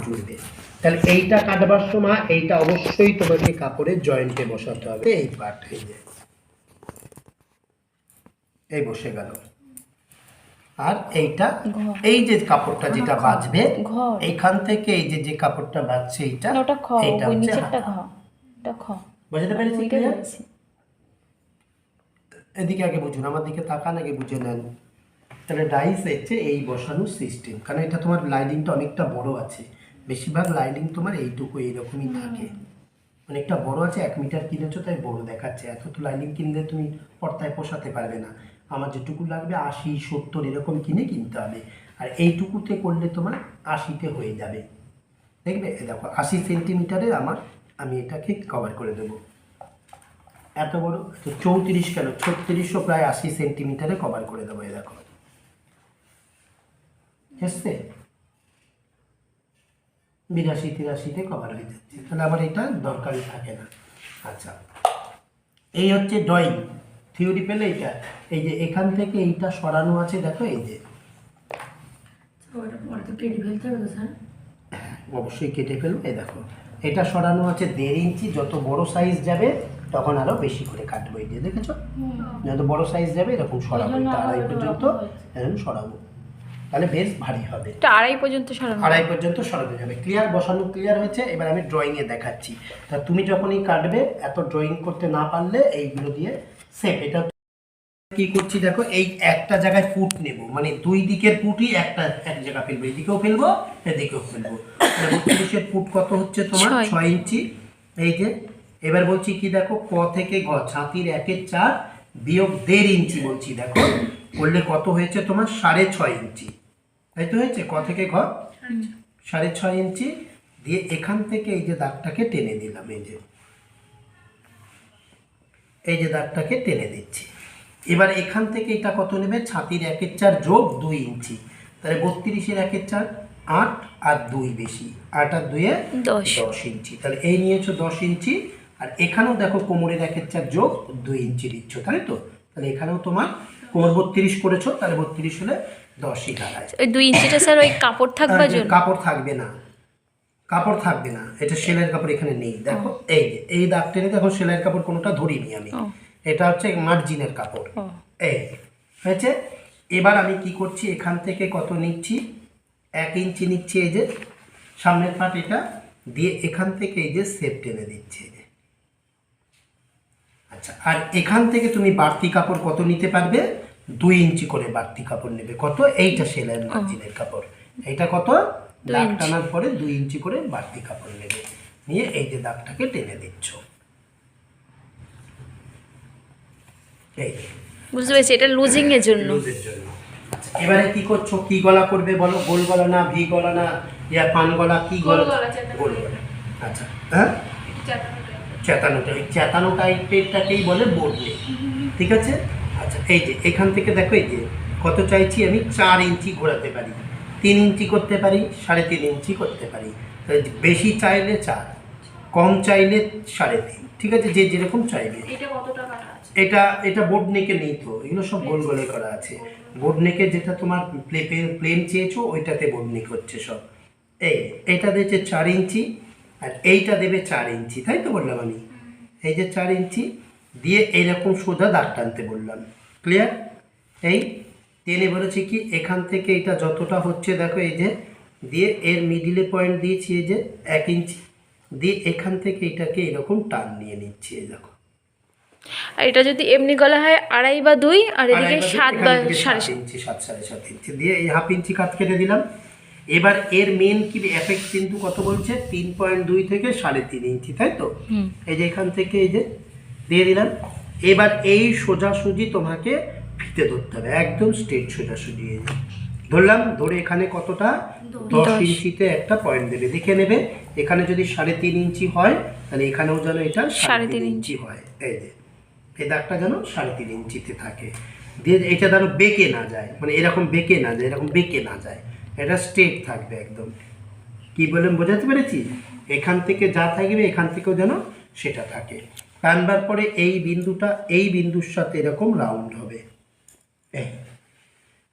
জুড়বে। তাহলে এইটা কাটবার সময় এইটা অবশ্যই তোমাকে কাপড়ের জয়েন্টে বসাতে হবে। এই পার্ট এই বসে গেল। আর এইটা এই যে কাপড়টা যেটা বাঁচবে এইখান থেকে এই যে কাপড়টা বাঁচছে এইটা এইটা হচ্ছে বুঝতে পেরেছি? এদিকে আগে বুঝুন, আমার দিকে তাকান, আগে বুঝে নেন। তাহলে ডাইস হচ্ছে এই বসানোর সিস্টেম, কারণ এটা তোমার লাইনিংটা অনেকটা বড় আছে, বেশিরভাগ লাইনিং তোমার এইটুকু এইরকমই থাকে, অনেকটা বড় আছে। 1 মিটার কিনেছো তাই বড় দেখাচ্ছে, এত তো লাইনিং কিনলে তুমি পর্দায় পোষাতে পারবে না। আমার যেটুকু লাগবে 80, 70 এরকম কিনতে হবে, আর এইটুকুতে করলে তোমার 80-তে হয়ে যাবে। দেখবে দেখো 80 সেন্টিমিটারের আমি এটাকে কভার করে দেবো। এত বড় তো 34 কেন 36, প্রায় 80 সেন্টিমিটারে কভার করে দেবো। এই দেখো এসছে 82, 83-তে কভার হয়ে যাচ্ছে, তাহলে আবার এটা দরকারই থাকে না। আচ্ছা, এই হচ্ছে ড্রয়িং থিওরি পেলে। এটা এই যে এখান থেকে এইটা সরানো আছে, দেখো এই যে অবশ্যই কেটে ফেলবো। এই দেখো এটা সরানো আছে 1.5 ইঞ্চি, যত বড় সাইজ যাবে তখন আরো বেশি করে কাটবো। এই যে দেখেছো, যত বড় সাইজ যাবে এরকম সরাবো, 2.5 পর্যন্ত এরকম সরাবো, তাহলে বেশ ভারী হবে। 2.5 পর্যন্ত সরানো যাবে। ক্লিয়ার? বসানো ক্লিয়ার হয়েছে। এবার আমি ড্রয়িংয়ে দেখাচ্ছি। তা তুমি যখনই কাটবে, এত ড্রয়িং করতে না পারলে এইগুলো দিয়ে সেপ। এটা কি করছি দেখো, এই একটা জায়গায় ফুট নেব, মানে দুই দিকের ফুটই এক জায়গা ফেলবো, এদিকেও ফেলবো এদিকেও ফেলবো। 32-এর ফুট কত হচ্ছে তোমার? 6 ইঞ্চি। এই যে এবার বলছি কি দেখো, ক থেকে ঘ, ছাতির 1/4 বিয়োগ 1.5 ইঞ্চি বলছি, দেখো করলে কত হয়েছে তোমার? 6.5 ইঞ্চি। তাই তো হয়েছে, ক থেকে ঘ 6.5 ইঞ্চি দিয়ে এখান থেকে এই যে দাগটাকে টেনে দিলাম। এই যে দাগটাকে টেনে দিচ্ছি। এবার এখান থেকে এটা কত নেবে? ছাতির 1/4 যোগ 2 ইঞ্চি, তাহলে 32-এর 1/4 8, আর 2 বেশি, 8 আর 2 10 ইঞ্চি, তাহলে এই নিয়েছো 10 ইঞ্চি। আর এখানেও দেখো কোমরের 1/4 যোগ 2 ইঞ্চি দিচ্ছ, তাই তো? তাহলে এখানেও তোমার কোমর 32 করেছো, তাহলে 32 হলে 10ই দাঁড়ায়। ওই 2 ইঞ্চিটা স্যার ওই কাপড় থাকবে জন্য? কাপড় থাকবে না, কাপড় থাকবে না, এটা সেলাইয়ের কাপড় এখানে নেই। দেখো এই যে এই দাগ টেনে দেখো, সেলাইয়ের কাপড় কোনোটা ধরিনি আমি, এটা হচ্ছে মার্জিনের কাপড়। এই হয়েছে। এবার আমি কি করছি, এখান থেকে কত নিচ্ছি? 1 ইঞ্চি নিচ্ছি, এই যে সামনের পাট এটা দিয়ে এখান থেকে এই যে সেপ টেনে দিচ্ছি। আচ্ছা, আর এখান থেকে তুমি বাড়তি কাপড় কত নিতে পারবে? 2 ইঞ্চি করে বাড়তি কাপড় নেবে। কত? এইটা সেলাইয়ের মার্জিনের কাপড়, এইটা কত? দাগ টানার পরে 2 ইঞ্চি করে বাড়তি কাপড় নেবে, নিয়ে এই যে দাগটাকে টেনে দিচ্ছ। এই বুঝতে পেরেছি, এটা লুজিং এর জন্য। এবারে কি করছো, কি গলা করবে বলো? গোল গলা না ভি গলা না ইয়া পান গলা, কি গলা? গোল গলা। আচ্ছা, হ্যাঁ চেতানোটা, এই চেতানো টাইপেরটাকেই বলে বোর্ড নেক, ঠিক আছে? আচ্ছা, এই যে এখান থেকে দেখো, এই যে কত চাইছি আমি? 4 ইঞ্চি ঘোরাতে পারি, 3 ইঞ্চি করতে পারি, 3.5 ইঞ্চি করতে পারি। বেশি চাইলে 4, কম চাইলে 3.5, ঠিক আছে? যে যেরকম চাইবে। এটা বোর্ড নেকে নেই তো, এগুলো সব গোল গোলে করা আছে। বোর্ড নেকে যেটা তোমার প্লেন চেয়েছো ওইটাতে বোর্ড নেক হচ্ছে সব। এইটা দিয়েছে 4 ইঞ্চি, আর এইটা দেবে 4 ইঞ্চি, তাই তো বললাম আমি? এই যে 4 ইঞ্চি দিয়ে এইরকম সোজা দাগ টানতে বললাম। ক্লিয়ার? এই টেনে বলেছি কি, এখান থেকে এটা যতটা হচ্ছে দেখো, এই যে দিয়ে এর মিডিলে পয়েন্ট দিয়েছি, এই যে 1 ইঞ্চি দিয়ে এখান থেকে এটাকে এরকম টান নিয়ে নিচ্ছি। এই দেখো, আর এটা যদি এমনি গলা হয় 2.5 বা 2, আর এদিকে 7 বা 7.5 ইঞ্চি, 7.5 ইঞ্চি দিয়ে এই হাফ ইঞ্চি কাট কেটে দিলাম। এবার এর মেন কি এফেক্ট কিন্তু কত বলছে? 3.2 থেকে 3.5 ইঞ্চি, তাই তো? এই যে এখান থেকে এই যে দিয়ে দিলাম। এবার এই সোজাসুজি তোমাকে ফিতে ধরতে হবে, একদম স্ট্রেট সোজাসুজি। এই যে ধরলাম, ধরে এখানে কতটা? 10 ইঞ্চিতে একটা পয়েন্ট দেবে, দেখে নেবে। এখানে যদি 3.5 ইঞ্চি হয়, তাহলে এখানেও যেন এটা 3.5 ইঞ্চি হয়। এই যে এই দাগটা যেন 3.5 ইঞ্চিতে থাকে, দিয়ে এটা যেন বেঁকে না যায়, মানে এরকম বেঁকে না যায়, এরকম বেঁকে না যায়, এটা স্ট্রেট থাকবে একদম। কি বলেন, বোঝাতে পেরেছি? এখান থেকে যা থাকবে এখান থেকেও যেন সেটা থাকে। টানবার পরে এই বিন্দুটা এই বিন্দুর সাথে এরকম রাউন্ড হবে।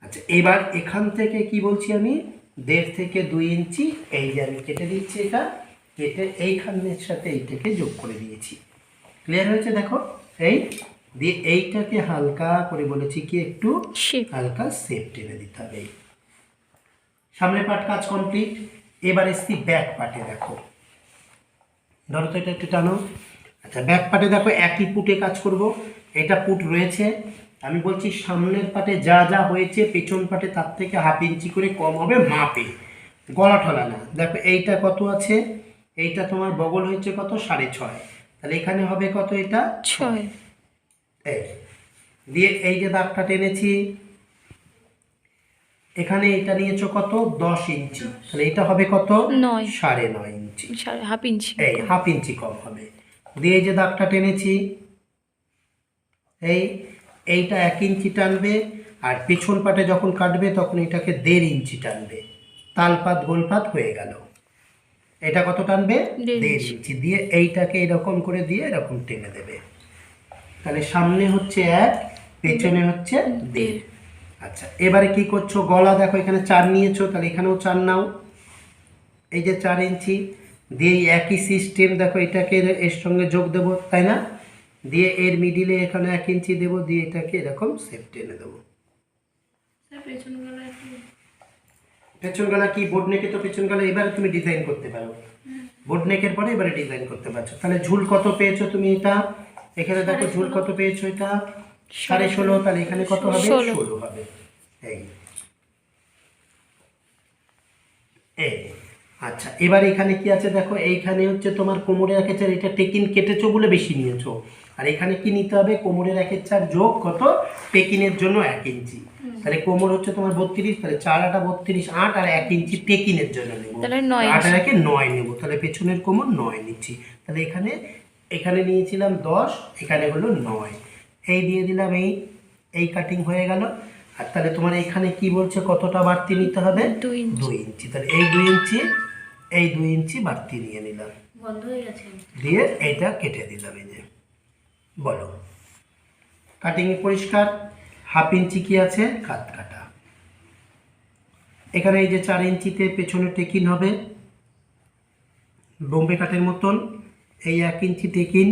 আচ্ছা, এবার এখান থেকে কি বলছি আমি? 1.5 থেকে 2 ইঞ্চি এই যে আমি কেটে দিচ্ছি, এটা কেটে এইখানের সাথে এইটাকে যোগ করে দিয়েছি। ক্লিয়ার হয়েছে? দেখো এই দিয়ে এইটাকে হালকা করে বলেছি কি একটু Shape. হালকা শেপ টেনে দিতে হবে। সামনের পার্ট কাজ কমপ্লিট। এবার এসছি ব্যাক পার্টে। দেখো ধরো তো এটা একটু টানো। আচ্ছা, ব্যাক পার্টে দেখো একই পুটে কাজ করব। এটা পুট রয়েছে, আমি বলছি সামনের পাটে যা যা হয়েছে পেছন পাটে তার থেকে 1/2 ইঞ্চি করে কম হবে মাপে, গলা ঠলা না। দেখো এইটা কত আছে, এইটা তোমার বগল হয়েছে কত 6.5, তাহলে এখানে হবে কত, এটা 6। এই দিয়ে এই যে দাগটা টেনেছি, এখানে এটা নিয়েছো কত 10 ইঞ্চি, তাহলে এটা হবে কত 9। 9.5 ইঞ্চি, 1/2 ইঞ্চি। এই 1/2 ইঞ্চি কম হবে। দিয়ে এই যে দাগটা টেনেছি, এইটা 1 ইঞ্চি টানবে, আর পেছন পাটে যখন কাটবে তখন এটাকে 1.5 ইঞ্চি টানবে। তালপাত গোলপাত হয়ে গেল। এটা কত টানবে 1.5 ইঞ্চি দিয়ে এইটাকে এরকম করে দিয়ে এরকম টেনে দেবে। তাহলে সামনে হচ্ছে 1, পেছনে হচ্ছে 1.5। আচ্ছা, এবারে কি করছো, গলা দেখো এখানে 4 নিয়েছো, তাহলে এখানেও 4 নাও। এই যে 4 ইঞ্চি দিয়ে একই সিস্টেম দেখো এটাকে এর সঙ্গে যোগ দেবো, তাই না? দিয়ে এর মিডিলে এখানে 1 ইঞ্চি দেবো, দিয়ে এটাকে এরকম শেপ টেনে দেবো। পেছন গলা কি বোর্ড নেকে, তো পেছন গলা এবারে তুমি ডিজাইন করতে পারো। বোর্ড নেকের পরে এবারে ডিজাইন করতে পারছো। তাহলে ঝুল কত পেয়েছো তুমি, এটা এখানে দেখো ঝুল কত পেয়েছো, এটা 16.5, তাহলে এখানে কত হবে 16 হবে। এই আচ্ছা, এবার এখানে কি আছে দেখো, এইখানে হচ্ছে তোমার কোমরের 1 চার, এটা টেকিন কেটেছো বলে বেশি নিয়েছো, আর এখানে কি নিতে হবে কোমরের 1 চার যোগ কত টেকিনের জন্য 1 ইঞ্চি, তাহলে কোমর হচ্ছে তোমার 32, তাহলে 4 8 32 8, আর 1 ইঞ্চি টেকিনের জন্য নেব, তাহলে 9 8 আর 1 9 নেব, তাহলে পেছনের কোমর 9 নিচ্ছি। তাহলে এখানে নিয়েছিলাম 10, এখানে হলো 9, এই দিয়ে দিলাম, এই কাটিং হয়ে গেল। আর তাহলে তোমার এখানে কি বলছে কতটা বাড়তি নিতে হবে 2 ইঞ্চি, তাহলে এই 2 ইঞ্চি বাড়তি নিয়ে নিলাম, বন্ধ হয়ে গেছে। দিয়ে এইটা কেটে দিলাম। এই যে বলো কাটিং পরিষ্কার। 1/2 ইঞ্চি কি আছে কাট কাটা। এখানে এই যে 4 ইঞ্চিতে পেছনে টেকিন হবে বোম্বে কাটের মতন, এই 1 ইঞ্চি টেকিন,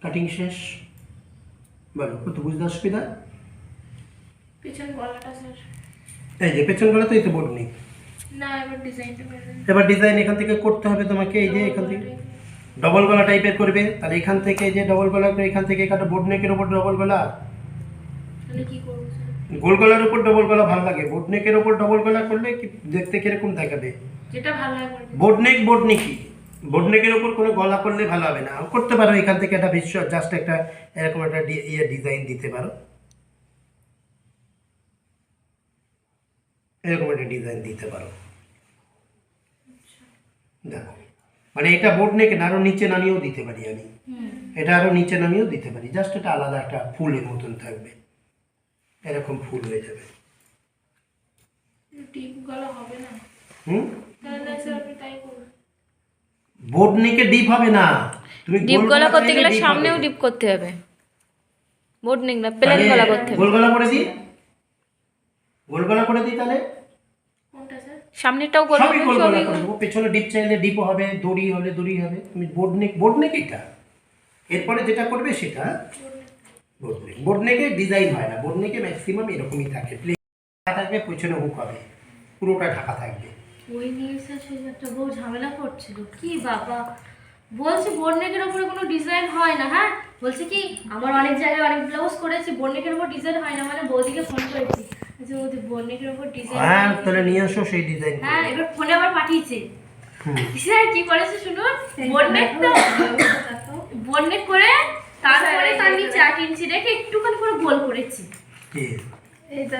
কাটিং শেষ। বলো কত বুঝতে অসুবিধা? পিছন গলাটা স্যার, এই যে পেছন গলা তো এই তো বোর্ড নেই। না এবার ডিজাইনটা করবেন। এবার ডিজাইন এখান থেকে করতে হবে তোমাকে। এই যে এখান থেকে ডবল গলা টাইপের করবে, তাহলে এখান থেকে যে ডবল গলা করে এখান থেকে কাটো, বোর্ড নেকের উপর ডবল গলা, তাহলে কি করব স্যার? গোল গলার উপর ডবল গলা ভালো লাগে, বোর্ড নেকের উপর ডবল গলা করলে কি দেখতে কিরকম দেখাবে? যেটা ভালো হয় করবেন। বোর্ড নেকই, বোর্ড নেকের উপর কোনো গলা করলে ভালো হবে না। করতে পারো এখান থেকে একটা ভীষণ জাস্ট একটা এরকম একটা ডিজাইন দিতে পারো, এরকম একটা ডিজাইন দিতে পারো। দেখো মানে এটা বোর্ড নেক না, আরো নিচে নামিয়েও দিতে পারি আমি, এটা আরো নিচে নামিয়েও দিতে পারি, জাস্ট এটা আলাদা একটা ফুলের মতন থাকবে, এরকম ফুল হয়ে যাবে। টিপ গলা হবে না? তাহলে স্যার আপনি তাই করুন। বোর্ড নেকে ডিপ হবে না, তুমি ডিপ গলা করতে গেলে চাইলে সামনেও হবে। ডিপ করতে হবে, বোর্ড নেক না প্লেন গলা করতে হবে। গোল গলা করে দিই, গোল গলা করে দিই, তাহলে কোনটা স্যার? সামনেটাও করবে, সবই গোল গলা সবই করে দেবো। পেছনে ডিপ চাইলে ডিপও হবে, দড়ি হলে দড়ি হবে। তুমি বোর্ড নেক এটা, এরপরে যেটা করবে সেটা বোর্ড নেকে ডিজাইন হয় না, বোর্ড নেকে ম্যাক্সিমাম এরকমই থাকে, প্লেন থাকবে, পেছনে হুক হবে, পুরোটা ঢাকা থাকবে। ওই নিয়ে স্যার সেই একটা বউ ঝামেলা করছিল, কি বাবা বলছি বোর্ড নেকের উপরে কোনো ডিজাইন হয় না। হ্যাঁ বলছে কি আমার অনেক জায়গায় অনেক ব্লাউজ করেছি, বোর্ড নেকের উপর ডিজাইন হয় না, মানে বৌদিকে ফোন করেছি যে বৌদি বোর্ড নেকের উপর ডিজাইন। হ্যাঁ তাহলে নিয়ে আসো সেই ডিজাইন। হ্যাঁ এবার ফোনে আবার পাঠিয়েছে। স্যার কি করেছে শুনুন, বোর্ড নেক তো বোর্ড নেক করে তারপরে তার নিচে 8 ইঞ্চি রেখে একটুখানি করে গোল করেছি। এইটা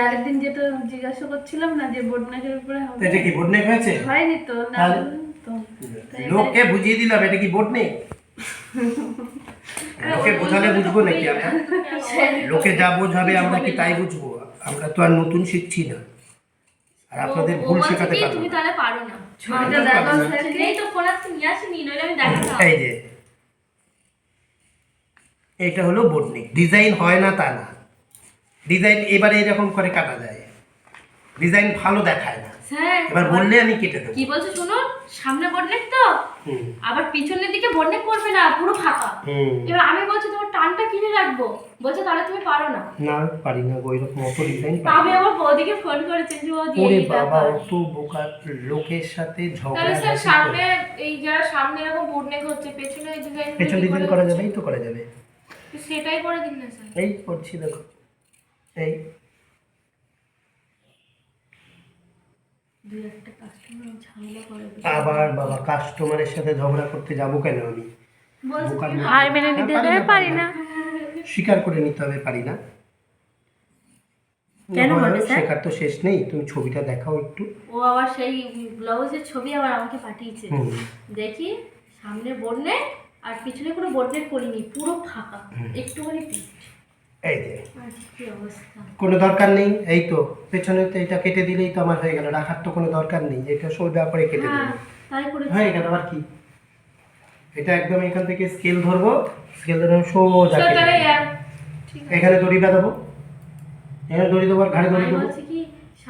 আরেকদিন যেটা জিজ্ঞাসা করছিলাম না যে বোর্ডনেকের উপরে হবে, এটা কি বোর্ড নেক হয়েছে? হয়নি তো না তাহলে? তো লোককে বুঝিয়ে দিলাম এটা কি বোর্ড নেক। লোকে বোঝালে বুঝবো নাকি আমরা? লোকে যা বোঝাবে আমরা কি তাই বুঝবো? আমরা তো আর নতুন শিখছি না, আর আপনাদের ভুল বলছে শেখাতে কি, পারবো তুমি না। তাহলে পারো না। ছবিটা দেখো স্যার, এই তো ফোন আসতে নিয়ে আসিনি, নইলে আমি দেখাতাম। এই যে এটা হলো বোর্ড নেক, ডিজাইন হয় না তা না, ডিজাইন এবারে এরকম করে কাটা যায়, ডিজাইন ভালো দেখায় না। স্যার এবার বললে আমি কেটে দেবো। কি বলছো শুনুন, সামনে বোর্ডনেক তো, হুম আবার পিছনের দিকে বোর্ডনেক করবে না, পুরো ফাঁকা। হুম। এবার আমি বলছি তোমার টানটা কিনে রাখবো, বলছে তাহলে তুমি পারো না। না পারি না গো, এরকম অত ডিজাইন আমি আমার বৌদিকে ফোন করেছি যে বৌদি ওরে এই বাবা, ব্যাপার। অত বোকা লোকের সাথে ঝগড়া তাহলে স্যার ঝাঁটি সামনে করে। এই যারা সামনে এরকম বোর্ডনেক হচ্ছে পেছনে এই ডিজাইন পেছন ডিজাইন করা যাবে, এই তো করা যাবে। সেটাই করে দিন না স্যার। এই করছি দেখো, এই দুই একটা কাস্টমার ঝামেলা করে আবার বাবা কাস্টমারের সাথে ঝগড়া করতে যাবো কেন আমি? বলছে বোকার তুমি মতো। হার মেনে নিতে হ্যাঁ, হবে, পারি না। স্বীকার করে নিতে হবে পারি না। কেন না, বলবে স্যার? শেখার তো শেষ নেই, তুমি ছবিটা দেখাও একটু। ও আবার সেই ব্লাউজের ছবি আবার আমাকে পাঠিয়েছে, হুম। দেখি সামনে বোর্ডনেক আর পিছনে কোনো বোর্ডনেক করিনি, পুরো ফাঁকা, একটুখানি পিচ। এই যে আর কি অবস্থা। কোনো দরকার নেই, এই তো পেছনে তো এটা কেটে দিলেই তো আমার হয়ে গেল, রাখার তো কোনো দরকার নেই, এটা সোজা করে কেটে হ্যাঁ দেবো, তাই করে হয়ে গেল। আর কি, এটা একদম এখান থেকে স্কেল ধরবো, স্কেল ধরে সোজা স্যার কেটে তাহলে দেবো। এখানে দড়ি বাঁধাবো, এখানে দড়ি দেবো আর ঘাড়ে দড়ি আমি দেবো, বলছি কি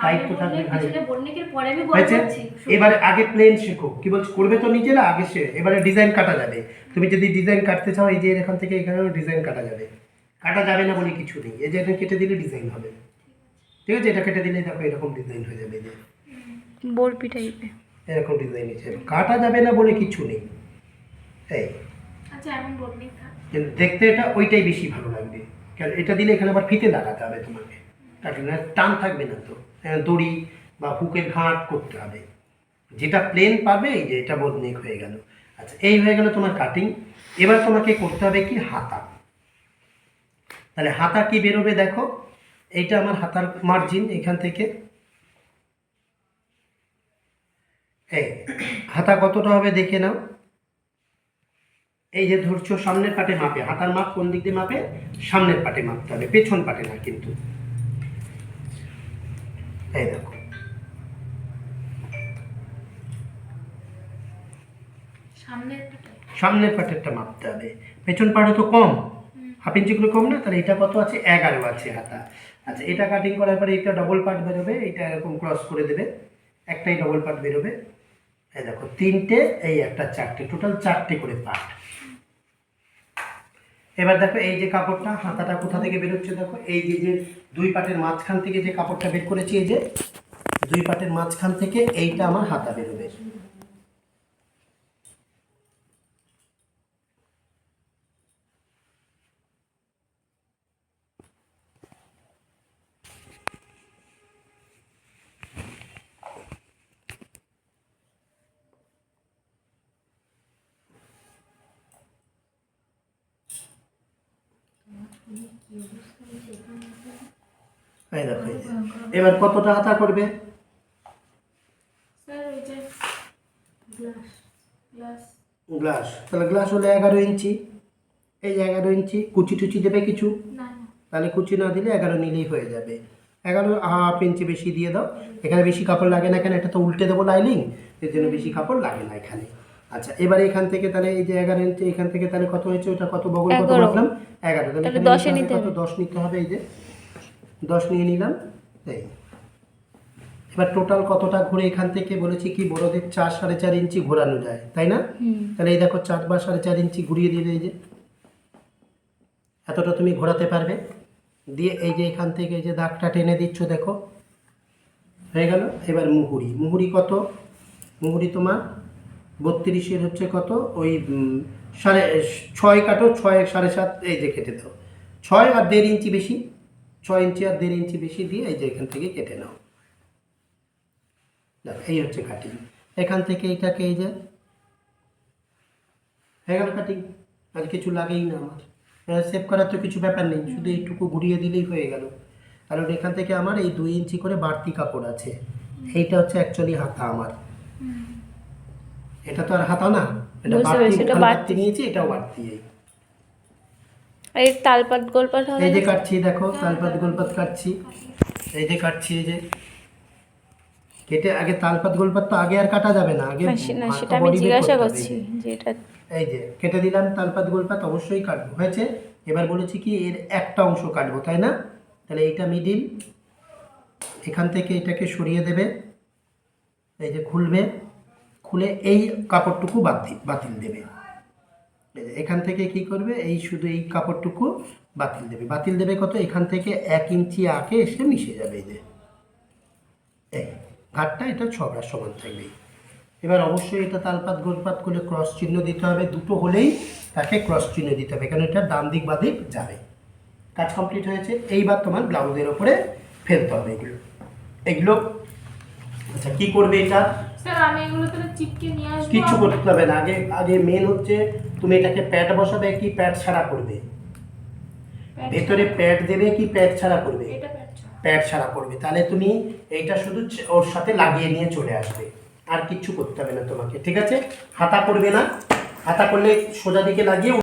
টাইট সামনে তো থাকবে বোর্ডনেক ঘাড়ে। পিছনে বোর্ডনেকের পরে আমি হয়েছে? বলছি এবারে আগে প্লেন শেখো, কি বলছো করবে তো নিজেরা, আগে সে এবারে ডিজাইন কাটা যাবে। তুমি যদি ডিজাইন কাটতে চাও, এই যে এখান থেকে এখানেও ডিজাইন কাটা যাবে, কাটা যাবে না বলে কিছু নেই, এই যে এটা কেটে দিলে ডিজাইন হবে, ঠিক আছে? এটা কেটে দিলে দেখো এরকম ডিজাইন হয়ে যাবে, এই যে বরপি টাইপের। এরকম ডিজাইন হিসেবে কাটা যাবে না বলে কিছু নেই। এই আচ্ছা এখন বোর্ডনেক থাক। কিন্তু দেখতে এটা ওইটাই বেশি ভালো লাগবে, কারণ এটা দিলে এখানে আবার ফিতে লাগাতে হবে তোমাকে, কাটলে না টান থাকবে না তো, দড়ি বা হুকের ঘাট করতে হবে। যেটা প্লেন পাবে, এই যে এটা বোর্ডনেক হয়ে গেল। আচ্ছা এই হয়ে গেল তোমার কাটিং। এবার তোমাকে করতে হবে কি হাতা। তাহলে হাতা কি বেরোবে দেখো, এইটা আমার হাতার মার্জিন, এখান থেকে এই হাতা কতটা হবে দেখে নাও। এই যে ধরছো সামনের পাটে মাপে, হাতার মাপ কোন দিক দিয়ে মাপে, সামনের পাটে মাপতে হবে, পেছন পাটে না কিন্তু। এই দেখো সামনে সামনের পাটেরটা মাপতে হবে, পেছন পাটে তো কম, হাফ ইঞ্চি করে কম না, তাহলে এটা কত আছে, 11 আছে হাতা। আচ্ছা এটা কাটিং করার পরে এটা ডবল পার্ট বেরোবে, এটা এরকম ক্রস করে দেবে, একটাই ডবল পার্ট বেরোবে। এই দেখো তিনটে, এই একটা চারটে, টোটাল 4টে করে পার্ট। এবার দেখো এই যে কাপড়টা, হাতাটা কোথা থেকে বেরোচ্ছে দেখো, এই যে যে দুই পাটের মাঝখান থেকে যে কাপড়টা বের করেছি, এই যে দুই পাটের মাঝখান থেকে এইটা আমার হাতা বেরোবে। এই দেখো এই যে। এবার কতটা হাতা করবে, স্যার ওই যে গ্লাস গ্লাস, তাহলে গ্লাস হলে 11 ইঞ্চি, এই যে 11 ইঞ্চি। কুচি টুচি দেবে কিছু, না না তাহলে কুচি না দিলে 11 নিলেই হয়ে যাবে। 11 হাফ ইঞ্চি বেশি দিয়ে দাও, এখানে বেশি কাপড় লাগে না, কেন এটা তো উল্টে দেবো লাইনিং, এর জন্য বেশি কাপড় লাগে না এখানে। আচ্ছা এবারে এখান থেকে তাহলে এই যে 11 ইঞ্চি, এখান থেকে তাহলে কত হয়েছে, ওটা কত বগল কত 11 বললাম, 11, তাহলে তাহলে এখানে 10 নিতে নিতে হবে, কত 10 নিতে হবে, এই যে 10 নিয়ে নিলাম। এই এবার টোটাল কতটা ঘুরে, এখান থেকে বলেছি কি বড়দের 4 4.5 ইঞ্চি ঘোরানো যায়, তাই না? তাহলে এই দেখো 4 বা 4.5 ইঞ্চি ঘুরিয়ে দিলে, এই যে এতটা তুমি ঘোরাতে পারবে। দিয়ে এই যে এখান থেকে এই যে দাগটা টেনে দিচ্ছ, দেখো হয়ে গেল। এবার মুহুরি, মুহুরি কত, মুহুরি তোমার 32-এর হচ্ছে কত, ওই 6.5 কাটো, 6 7.5, এই যে কেটে দাও, 6 আর 1.5 ইঞ্চি বেশি, 6 ইঞ্চি আর 1.5 ইঞ্চি বেশি দিয়ে এই যে এখান থেকে কেটে নাও। দেখ এই হচ্ছে কাটিং। এখান থেকে এইটাকে এই যে হয়ে গেল কাটিং, আর কিছু লাগেই না আমার, সেভ করার তো কিছু ব্যাপার নেই, শুধু এইটুকু ঘুরিয়ে দিলেই হয়ে গেল। কারণ এখান থেকে আমার এই 2 ইঞ্চি করে বাড়তি কাপড় আছে, এইটা হচ্ছে অ্যাকচুয়ালি হাতা আমার, এটা তো আর হাতা না, এটা বুঝতে বাড়তি, পেরেছি, এটা ওখানে বাড়তি। বাড়তি নিয়েছি, এটাও বাড়তি। এই তালপাত গোলপাট হবে এই যে না? কাটছি দেখো, তালপাত গোলপাত কাটছি, এই যে কাটছি, এই যে কেটে আগে তালপাত গোলপাত তো আগে আর কাটা যাবে না, আগে না, হালকা সেটা আমি body weight জিজ্ঞাসা করতে হবে। করছি যে এটা এই যে কেটে দিলাম, তালপাত গোলপাত অবশ্যই কাটবো, হয়েছে। এবার বলেছি কি এর একটা অংশ কাটবো, তাই না? তাহলে এইটা মিডিল, এখান থেকে এটাকে সরিয়ে দেবে, এই যে খুলবে, খুলে এই কাপড়টুকু বাতিল দেবে। এখান থেকে কি করবে, এই শুধু এই কাপড়টুকু বাতিল দেবে কত, এখান থেকে 1 ইঞ্চি আঁকে এসে মিশে যাবে। এই যে এই ঘাটটা এটা 6 ঘাট সমান থাকবে। এবার অবশ্যই এটা তালপাত গোলপাত করে ক্রস চিহ্ন দিতে হবে, দুটো হলেই তাকে ক্রস চিহ্ন দিতে হবে, কারণ এটা ডান দিক বাদিক যাবে। কাজ কমপ্লিট হয়েছে। এইবার তোমার ব্লাউজের ওপরে ফেলতে হবে এগুলো। আচ্ছা কি করবে এটা, স্যার আমি এগুলো তাহলে চিপকে নিয়ে আসবো? কিচ্ছু করতে হবে না। আগে মেন হচ্ছে তুমি এটাকে প্যাড বসাবে কি প্যাড ছাড়া করবে, ভেতরে প্যাড দেবে কি প্যাড ছাড়া করবে, এটা প্যাচ। প্যাড ছাড়া করবে। তাহলে তুমি এইটা শুধু ওর সাথে লাগিয়ে নিয়ে চলে আসবে, আর কিচ্ছু করতে হবে না তোমাকে, ঠিক আছে? হাতা করবে না, হাতা করলে সোজা দিকে লাগিয়ে